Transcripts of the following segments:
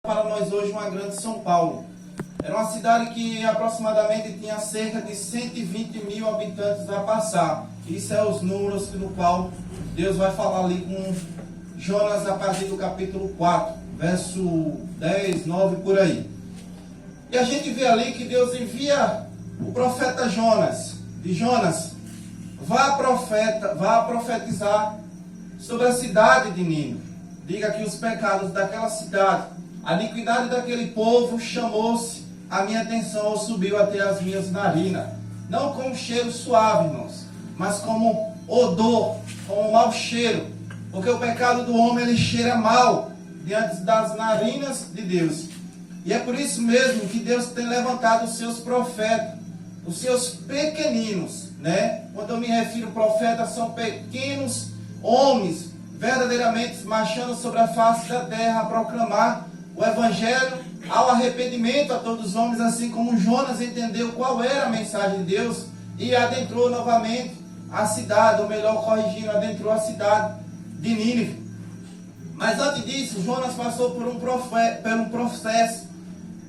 Para nós hoje uma grande São Paulo. Era uma cidade que aproximadamente tinha cerca de 120 mil habitantes a passar. Isso é os números no qual Deus vai falar ali com Jonas a partir do capítulo 4, verso 10, 9, por aí. E a gente vê ali que Deus envia o profeta Jonas. De Jonas, vá profetizar sobre a cidade de Nínive. Diga que os pecados daquela cidade, a iniquidade daquele povo chamou-se a minha atenção ou subiu até as minhas narinas. Não como cheiro suave, irmãos, mas como odor, como mau cheiro. Porque o pecado do homem, ele cheira mal diante das narinas de Deus. E é por isso mesmo que Deus tem levantado os seus profetas, os seus pequeninos, né? Quando eu me refiro a profetas, são pequenos homens, verdadeiramente marchando sobre a face da terra a proclamar o evangelho ao arrependimento a todos os homens, assim como Jonas entendeu qual era a mensagem de Deus e adentrou novamente a cidade, ou melhor, corrigindo, adentrou a cidade de Nínive. Mas antes disso, Jonas passou por um processo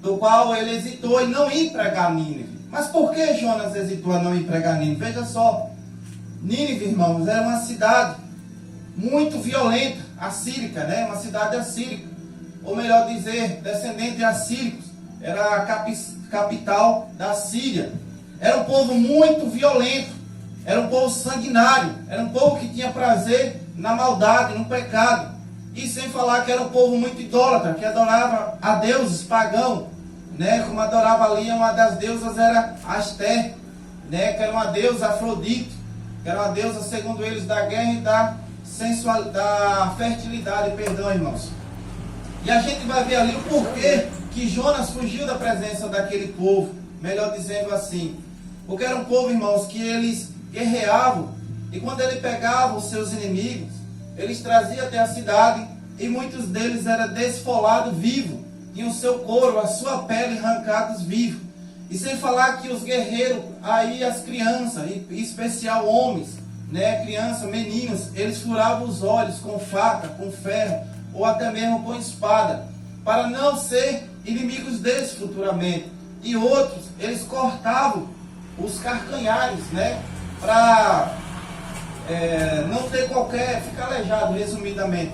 do qual ele hesitou em não ir pregar Nínive. Mas por que Jonas hesitou a não ir pregar Nínive? Veja só, Nínive, irmãos, era uma cidade muito violenta, assírica, né? Uma cidade assírica, ou melhor dizer, descendente de assíricos. Era a capital da Síria. Era um povo muito violento, era um povo sanguinário, era um povo que tinha prazer na maldade, no pecado. E sem falar que era um povo muito idólatra, que adorava a deuses pagãos, né? Como adorava ali, uma das deusas era Aster, né? Que era uma deusa Afrodite, que era uma deusa, segundo eles, da guerra e da fertilidade, perdão, irmãos. E a gente vai ver ali o porquê que Jonas fugiu da presença daquele povo, melhor dizendo assim. Porque era um povo, irmãos, que eles guerreavam, e quando ele pegava os seus inimigos, eles traziam até a cidade, e muitos deles eram desfolados vivos, tinham o seu couro, a sua pele arrancados vivos. E sem falar que os guerreiros, aí as crianças, em especial homens, né, crianças, meninos, eles furavam os olhos com faca, com ferro, ou até mesmo com espada, para não ser inimigos deles futuramente. E outros, eles cortavam os carcanhares, né, para não ter ficar aleijado, resumidamente,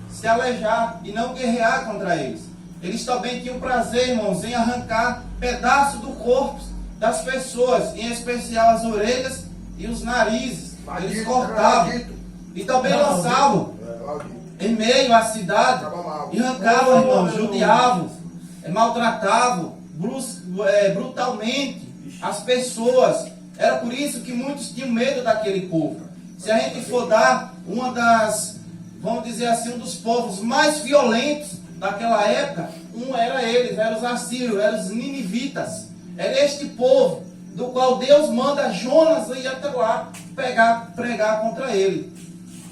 se aleijar e não guerrear contra eles. Eles também tinham prazer, irmãos, em arrancar pedaços do corpo das pessoas, em especial as orelhas e os narizes. Eles cortavam e também lançavam em meio à cidade e arrancavam, irmãos, judiavam, maltratavam brutalmente as pessoas. Era por isso que muitos tinham medo daquele povo. Se a gente for dar uma das, vamos dizer assim, um dos povos mais violentos daquela época, eram os assírios, eram os ninivitas. Era este povo do qual Deus manda Jonas ir até lá pregar contra ele.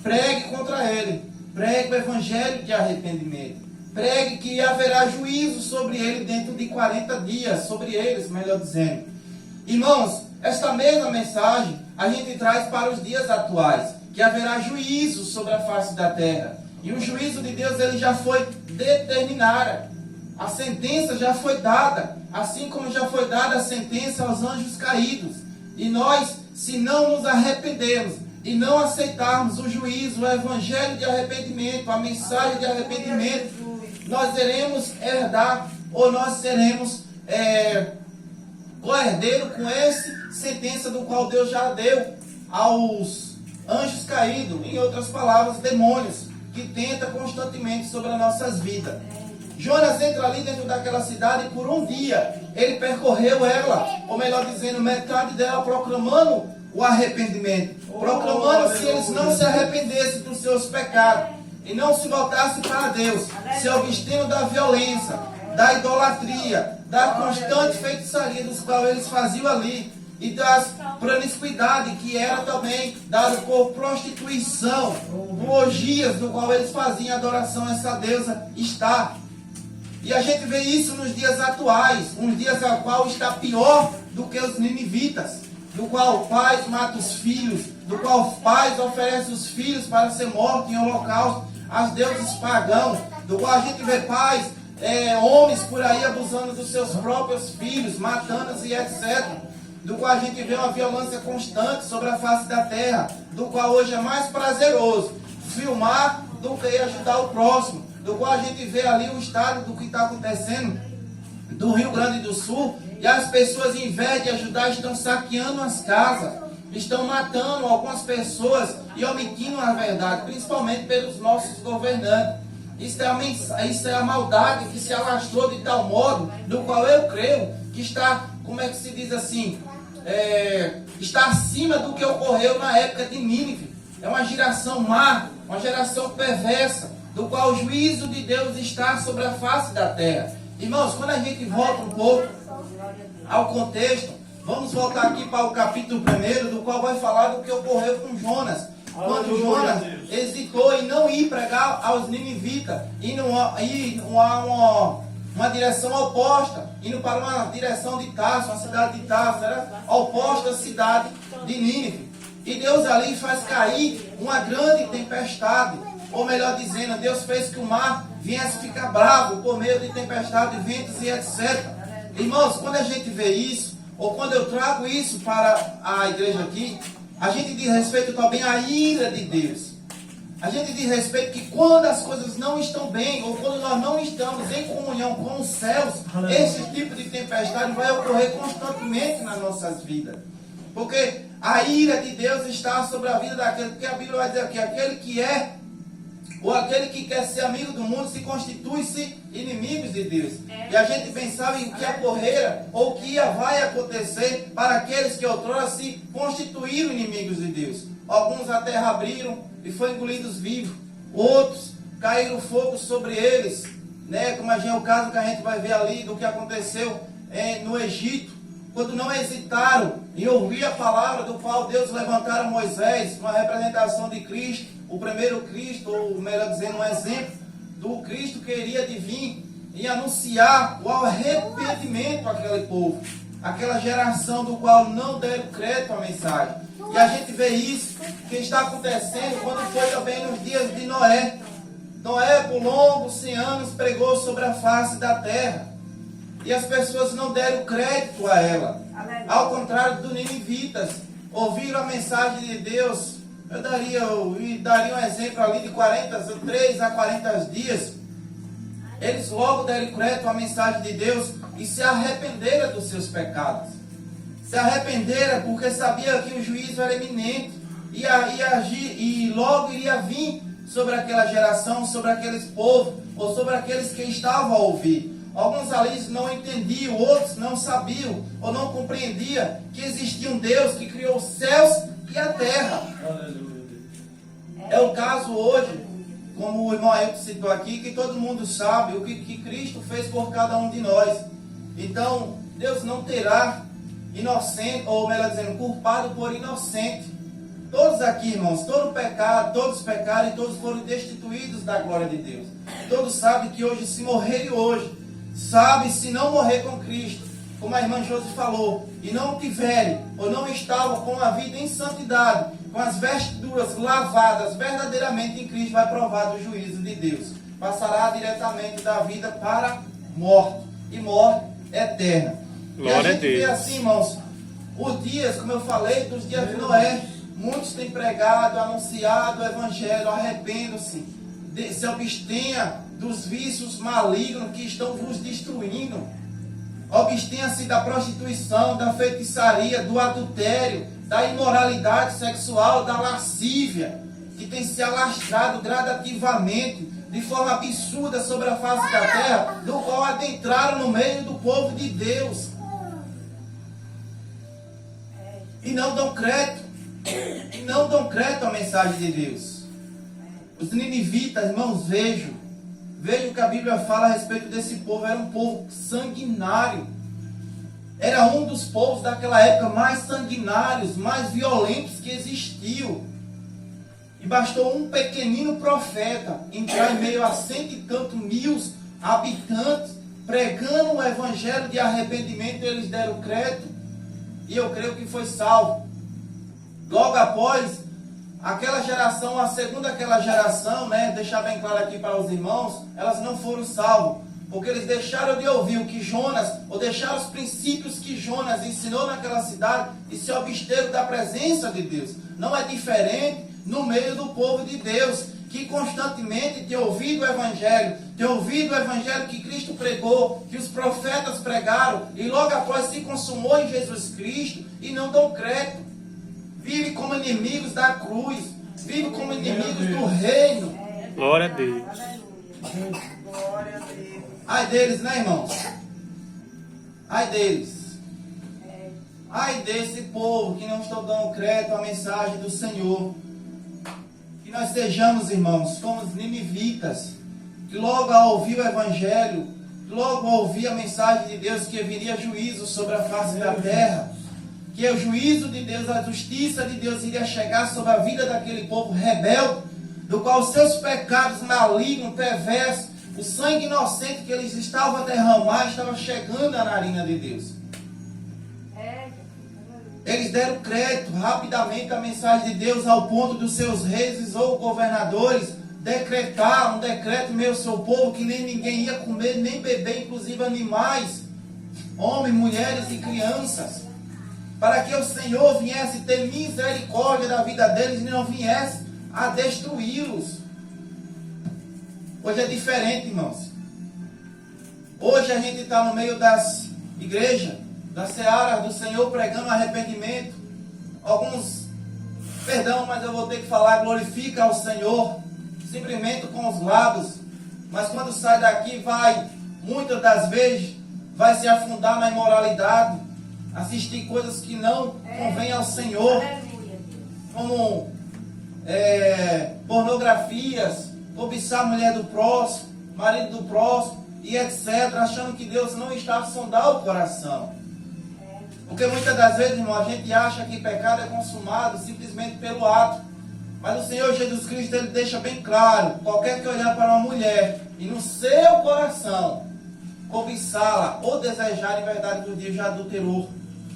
Pregue contra ele. Pregue o evangelho de arrependimento. Pregue que haverá juízo sobre ele dentro de 40 dias. Sobre eles, melhor dizendo. Irmãos, esta mesma mensagem a gente traz para os dias atuais. Que haverá juízo sobre a face da terra. E o juízo de Deus, ele já foi determinado. A sentença já foi dada. Assim como já foi dada a sentença aos anjos caídos. E nós, se não nos arrependermos e não aceitarmos o juízo, o evangelho de arrependimento, a mensagem de arrependimento, nós iremos herdar, ou nós seremos co-herdeiro com essa sentença do qual Deus já deu aos anjos caídos, em outras palavras, demônios, que tentam constantemente sobre as nossas vidas. Jonas entra ali dentro daquela cidade e por um dia ele percorreu ela, ou melhor dizendo, metade dela, proclamando o arrependimento, proclamando se eles não se arrependessem dos seus pecados e não se voltassem para Deus, se vestindo da violência, da idolatria, da constante feitiçaria dos quais eles faziam ali, e das promiscuidade que era também dado por prostituição, orgias do qual eles faziam adoração a essa deusa está. E a gente vê isso nos dias atuais, uns dias ao qual está pior do que os ninivitas, do qual pais matam os filhos, do qual pais oferecem os filhos para ser mortos em holocausto, aos deuses pagãos, do qual a gente vê pais homens por aí abusando dos seus próprios filhos, matando-os e etc. Do qual a gente vê uma violência constante sobre a face da terra, do qual hoje é mais prazeroso filmar do que ajudar o próximo, do qual a gente vê ali o estado do que está acontecendo do Rio Grande do Sul, e as pessoas, em vez de ajudar, estão saqueando as casas, estão matando algumas pessoas e omitindo a verdade, principalmente pelos nossos governantes. Isso é a maldade que se alastrou de tal modo, do qual eu creio que está, como é que se diz assim, está acima do que ocorreu na época de Nínive. É uma geração má, uma geração perversa, do qual o juízo de Deus está sobre a face da terra. Irmãos, quando a gente volta um pouco ao contexto, vamos voltar aqui para o capítulo 1, do qual vai falar do que ocorreu com Jonas. Quando Jonas hesitou em não ir pregar aos ninivitas, indo uma direção oposta, indo para uma direção de Tarso, uma cidade de Tarso, era oposta à cidade de Nínive. E Deus ali faz cair uma grande tempestade, ou melhor dizendo, Deus fez que o mar viesse ficar bravo por meio de tempestade, ventos e etc. Irmãos, quando a gente vê isso, ou quando eu trago isso para a igreja aqui, a gente diz respeito também à ira de Deus. A gente diz respeito que quando as coisas não estão bem, ou quando nós não estamos em comunhão com os céus, esse tipo de tempestade vai ocorrer constantemente nas nossas vidas. Porque a ira de Deus está sobre a vida daquele, porque a Bíblia vai dizer aqui, aquele que é, ou aquele que quer ser amigo do mundo, se constitui-se inimigos de Deus. E a gente pensava em o que ocorrera, ou o que vai acontecer para aqueles que outrora se constituíram inimigos de Deus. Alguns a terra abriram e foram engolidos vivos. Outros caíram fogo sobre eles, né? Como é o caso que a gente vai ver ali do que aconteceu no Egito, quando não hesitaram em ouvir a palavra do qual Deus levantara Moisés, uma representação de Cristo, o primeiro Cristo, ou melhor dizendo, um exemplo do Cristo que iria de vir e anunciar o arrependimento àquele povo, aquela geração do qual não deram crédito à mensagem. E a gente vê isso que está acontecendo quando foi também nos dias de Noé. Noé, por longos 100 anos, pregou sobre a face da terra. E as pessoas não deram crédito a ela. Ao contrário dos ninivitas, ouviram a mensagem de Deus. Eu daria um exemplo ali de 3 a 40 dias. Eles logo deram crédito à mensagem de Deus e se arrependeram dos seus pecados. Se arrependeram porque sabia que o juízo era iminente e logo iria vir sobre aquela geração, sobre aqueles povos, ou sobre aqueles que estavam a ouvir. Alguns ali não entendiam, outros não sabiam, ou não compreendiam que existia um Deus que criou os céus e a terra. É o caso hoje, como o irmão Ailton citou aqui, que todo mundo sabe o que Cristo fez por cada um de nós. Então, Deus não terá inocente, ou melhor dizendo, culpado por inocente. Todos aqui, irmãos, todos pecaram e todos foram destituídos da glória de Deus. Todos sabem que hoje, se morrerem hoje, sabe se não morrer com Cristo, como a irmã Josi falou, e não tiverem, ou não estavam com a vida em santidade, com as vestiduras lavadas verdadeiramente em Cristo, vai provar do juízo de Deus. Passará diretamente da vida para a morte, e morte eterna. Glória e a gente vê assim, irmãos, os dias, como eu falei, dos dias de Noé, muitos têm pregado, anunciado o evangelho, arrependam-se, se abstenha dos vícios malignos que estão vos destruindo. Abstenha-se da prostituição, da feitiçaria, do adultério, da imoralidade sexual, da lascívia, que tem se alastrado gradativamente, de forma absurda sobre a face da terra, do qual adentraram no meio do povo de Deus. E não dão crédito. E não dão crédito à mensagem de Deus. Os ninivitas, irmãos, vejam o que a Bíblia fala a respeito desse povo. Era um povo sanguinário. Era um dos povos daquela época mais sanguinários, mais violentos que existiu. E bastou um pequenino profeta entrar em meio a 100 e tantos mil habitantes, pregando o evangelho de arrependimento, eles deram crédito. E eu creio que foi salvo. Logo após, aquela geração, a segunda aquela geração, né, deixar bem claro aqui para os irmãos, elas não foram salvas. porque eles deixaram de ouvir o que Jonas, ou deixaram os princípios que Jonas ensinou naquela cidade e se absteram da presença de Deus. Não é diferente no meio do povo de Deus, que constantemente tem ouvido o Evangelho que Cristo pregou, que os profetas pregaram, e logo após se consumou em Jesus Cristo, e não dão crédito. Vive como inimigos da cruz, vive como inimigos do reino. Glória a Deus. Glória a Deus. Ai deles, né, irmãos? Ai deles. Ai desse povo que não estão dando crédito à mensagem do Senhor. Que nós sejamos, irmãos, como os ninivitas, que logo ao ouvir o Evangelho, logo ao ouvir a mensagem de Deus, que viria juízo sobre a face da terra, que o juízo de Deus, a justiça de Deus iria chegar sobre a vida daquele povo rebelde, do qual seus pecados malignos, perversos, o sangue inocente que eles estavam a derramar, estava chegando na narina de Deus. Eles deram crédito rapidamente à mensagem de Deus, ao ponto dos seus reis ou governadores decretar um decreto meio ao seu povo, que nem ninguém ia comer, nem beber, inclusive animais, homens, mulheres e crianças, para que o Senhor viesse ter misericórdia da vida deles e não viesse a destruí-los. Hoje é diferente, irmãos. Hoje a gente está no meio das igrejas, da seara do Senhor, pregando arrependimento. Alguns, perdão, mas eu vou ter que falar, glorifica ao Senhor, simplesmente com os lábios. Mas quando sai daqui, muitas das vezes, vai se afundar na imoralidade, assistir coisas que não convêm ao Senhor, como pornografias, cobiçar a mulher do próximo, marido do próximo, e etc., achando que Deus não está a sondar o coração. Porque muitas das vezes, irmão, a gente acha que pecado é consumado simplesmente pelo ato. Mas o Senhor Jesus Cristo, Ele deixa bem claro: qualquer que olhar para uma mulher e no seu coração cobiçá-la ou desejar em verdade do dia já adulterou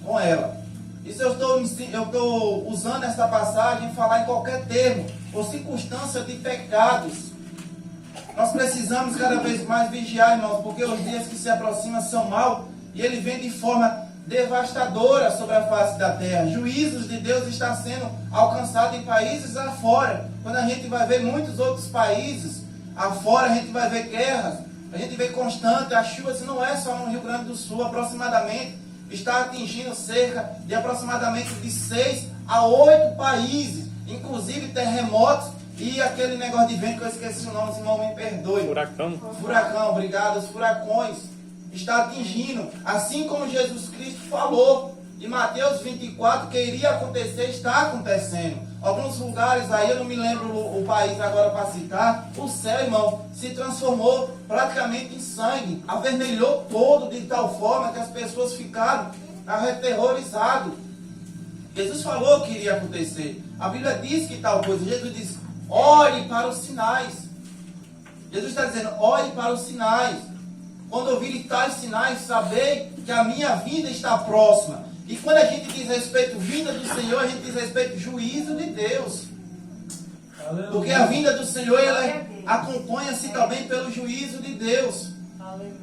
com ela. Isso eu estou usando essa passagem em falar em qualquer termo ou circunstância de pecados. Nós precisamos cada vez mais vigiar, irmãos, porque os dias que se aproximam são maus e ele vem de forma devastadora sobre a face da terra. Juízos de Deus estão sendo alcançados em países afora. Quando a gente vai ver muitos outros países afora, a gente vai ver guerras, a gente vê constante, as chuvas não é só no Rio Grande do Sul, aproximadamente está atingindo cerca de aproximadamente de 6 a 8 países, inclusive terremotos e aquele negócio de vento que eu esqueci o nome, se não me perdoe. Furacão, obrigado. Os furacões está atingindo, assim como Jesus Cristo falou em Mateus 24 que iria acontecer, está acontecendo. Alguns lugares aí, eu não me lembro o país agora para citar, o céu, irmão, se transformou praticamente em sangue, avermelhou todo de tal forma que as pessoas ficaram aterrorizadas. Jesus falou que iria acontecer. A Bíblia diz que tal coisa. Jesus diz: olhe para os sinais. Jesus está dizendo: olhe para os sinais. Quando ouvirem tais sinais, sabei que a minha vinda está próxima. E quando a gente diz respeito vinda do Senhor, a gente diz respeito juízo de Deus. Aleluia. Porque a vinda do Senhor, ela acompanha-se também pelo juízo de Deus. Aleluia.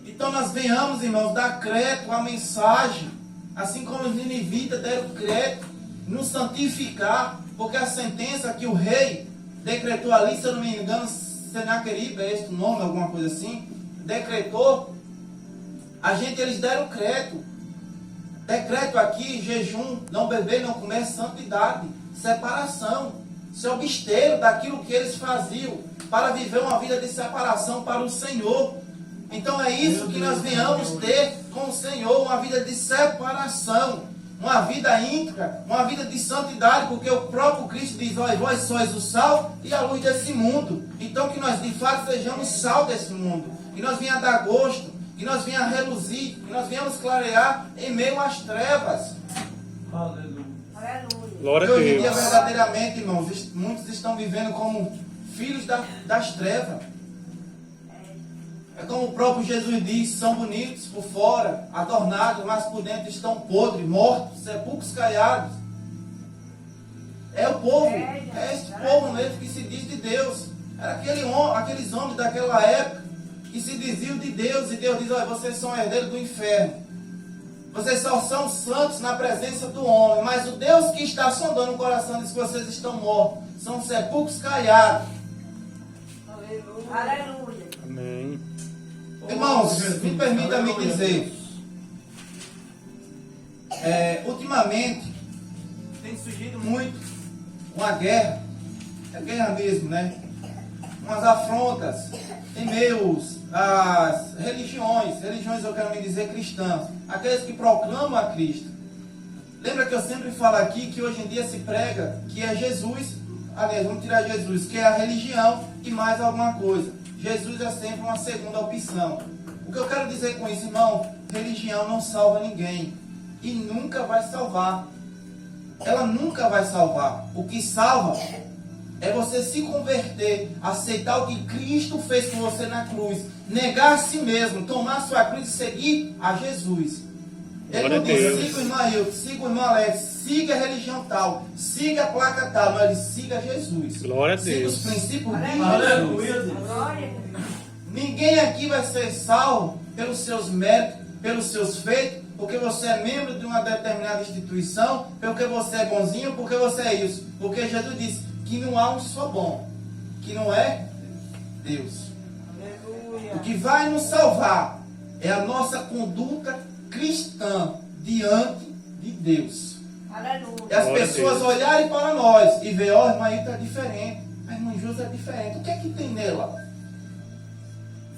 Então nós venhamos, irmãos, dar crédito à mensagem, assim como os ninivitas deram crédito, nos santificar, porque a sentença que o rei decretou ali, se eu não me engano, Senaqueribe, é esse o nome, alguma coisa assim, decretou, eles deram crédito. Decreto aqui: jejum, não beber, não comer, santidade, separação. Se absteram daquilo que eles faziam para viver uma vida de separação para o Senhor. Então é isso que nós venhamos ter com o Senhor, uma vida de separação, uma vida íntegra, uma vida de santidade, porque o próprio Cristo diz: ó, vós sois o sal e a luz desse mundo. Então que nós de fato sejamos sal desse mundo, que nós venha dar gosto, que nós venha reluzir, que nós venhamos clarear em meio às trevas. Aleluia. Glória e a hoje em Deus. dia, verdadeiramente, irmãos, muitos estão vivendo como filhos das trevas. É como o próprio Jesus diz: são bonitos por fora, adornados, mas por dentro estão podres, mortos, sepulcros caiados. É o povo, é esse povo mesmo que se diz de Deus. Era aqueles homens daquela época que se desviam de Deus, e Deus diz: olha, vocês são herdeiros do inferno. Vocês só são santos na presença do homem, mas o Deus que está sondando o coração diz que vocês estão mortos. São sepulcros caiados. Aleluia. Amém. Irmãos, me permita-me dizer, ultimamente tem surgido muito uma guerra, é guerra mesmo, né? Umas afrontas em meio às religiões eu quero me dizer cristãs, aqueles que proclamam a Cristo. Lembra que eu sempre falo aqui que hoje em dia se prega que é Jesus, aliás, vamos tirar Jesus, que é a religião e mais alguma coisa. Jesus é sempre uma segunda opção. O que eu quero dizer com isso, irmão, religião não salva ninguém e nunca vai salvar. Ela nunca vai salvar. O que salva é você se converter, aceitar o que Cristo fez com você na cruz, negar a si mesmo, tomar a sua cruz e seguir a Jesus. Ele não diz: siga o irmão Ailton, siga o irmão Alex, siga a religião tal, siga a placa tal, mas ele siga Jesus. Glória a siga Deus. os princípios de Jesus. Glória. Ninguém aqui vai ser salvo pelos seus méritos, pelos seus feitos, porque você é membro de uma determinada instituição, porque você é bonzinho, porque você é isso. Porque Jesus disse que não há um só bom, que não é Deus. Aleluia. O que vai nos salvar é a nossa conduta cristã diante de Deus. Aleluia. E as Glória a pessoas Deus. olharem para nós e ver: ó, irmã Ailton é diferente, a irmã Júlia é diferente. O que é que tem nela?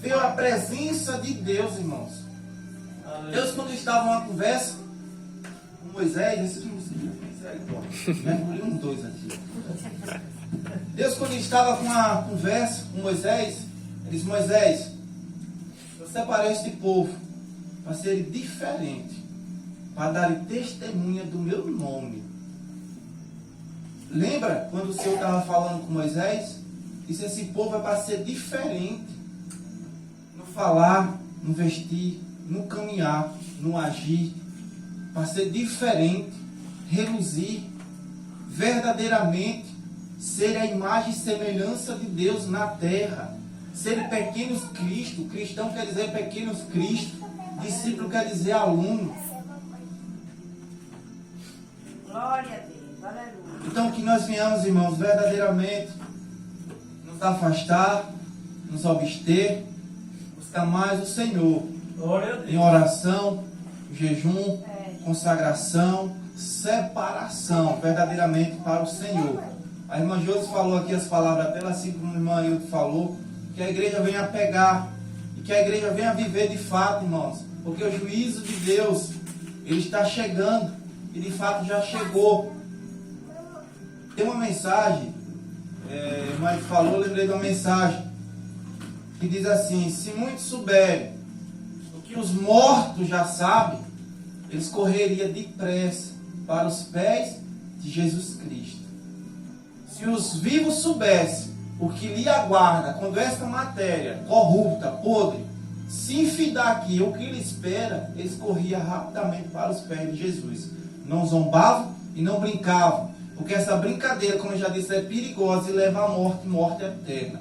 Ver a presença de Deus, irmãos. Deus, quando estava numa conversa com Moisés, esses mergulhou um dois aqui. Deus, quando estava com uma conversa com Moisés, ele disse: Moisés, eu separei este povo para ser diferente, para dar testemunha do meu nome. Lembra quando o Senhor estava falando com Moisés? Disse: esse povo é para ser diferente. No falar, no vestir, no caminhar, no agir. Para ser diferente, reluzir, verdadeiramente, ser a imagem e semelhança de Deus na terra. Ser pequenos Cristo. Cristão quer dizer pequenos Cristo. Discípulo quer dizer aluno. Glória a Deus. Aleluia. Então que nós venhamos, irmãos, verdadeiramente nos afastar, nos abster, buscar mais o Senhor em oração, jejum, consagração, separação, verdadeiramente para o Senhor. A irmã Josi falou aqui as palavras dela, assim como a irmã Hilda falou, que a igreja venha pegar e que a igreja venha viver de fato, irmãos, porque o juízo de Deus, ele está chegando e de fato já chegou. Tem uma mensagem, a irmã falou, eu lembrei de uma mensagem que diz assim: se muitos souberem o que os mortos já sabem, eles correriam depressa para os pés de Jesus Cristo. Se os vivos soubessem o que lhe aguarda quando esta matéria corrupta, podre, se enfidar aqui, o que lhe espera, eles corriam rapidamente para os pés de Jesus. Não zombavam e não brincavam, porque essa brincadeira, como eu já disse, é perigosa e leva à morte, morte eterna.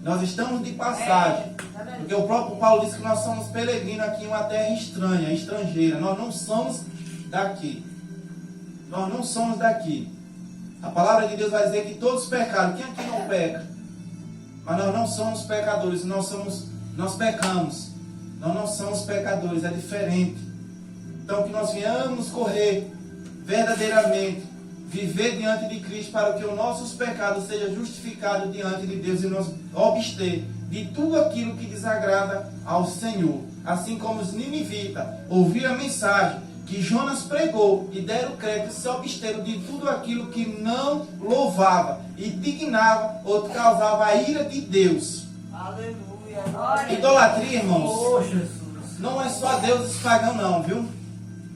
Nós estamos de passagem, porque o próprio Paulo disse que nós somos peregrinos aqui em uma terra estranha, estrangeira. Nós não somos daqui. Nós não somos daqui. A palavra de Deus vai dizer que todos pecaram. Quem aqui não peca? Mas nós não somos pecadores, nós pecamos. Nós não somos pecadores, é diferente. Então que nós venhamos correr verdadeiramente, viver diante de Cristo, para que os nossos pecados sejam justificados diante de Deus e nos abster de tudo aquilo que desagrada ao Senhor. Assim como os ninivitas ouviram a mensagem que Jonas pregou e deram crédito, se absteram de tudo aquilo que não louvava, indignava ou causava a ira de Deus. Aleluia. Glória. Idolatria, irmãos, não é só deuses pagãos não, viu?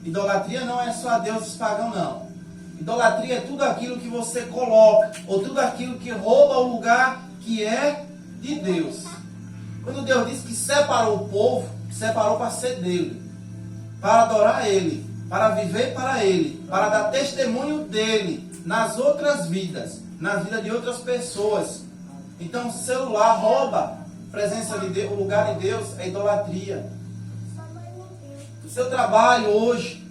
Idolatria não é só deuses pagãos não. Idolatria é tudo aquilo que você coloca, ou tudo aquilo que rouba o lugar que é de Deus. Quando Deus disse que separou o povo, separou para ser dele, para adorar ele, para viver para ele, para dar testemunho dele nas outras vidas, na vida de outras pessoas. Então o celular rouba presença de Deus, o lugar de Deus é idolatria. O seu trabalho hoje,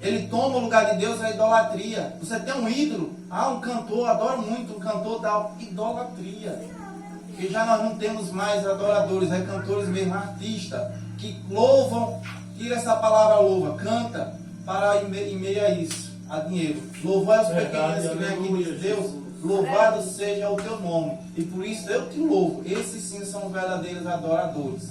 ele toma o lugar de Deus, é idolatria. Você tem um ídolo, um cantor, adoro muito um cantor tal, idolatria. Porque já nós não temos mais adoradores, é cantores mesmo, artistas, que louvam, tira essa palavra louva, canta, para em meio a isso, a dinheiro. Louvor é os pequeninos que vem aqui e diz, Deus, louvado seja o teu nome. E por isso eu te louvo. Esses sim são verdadeiros adoradores.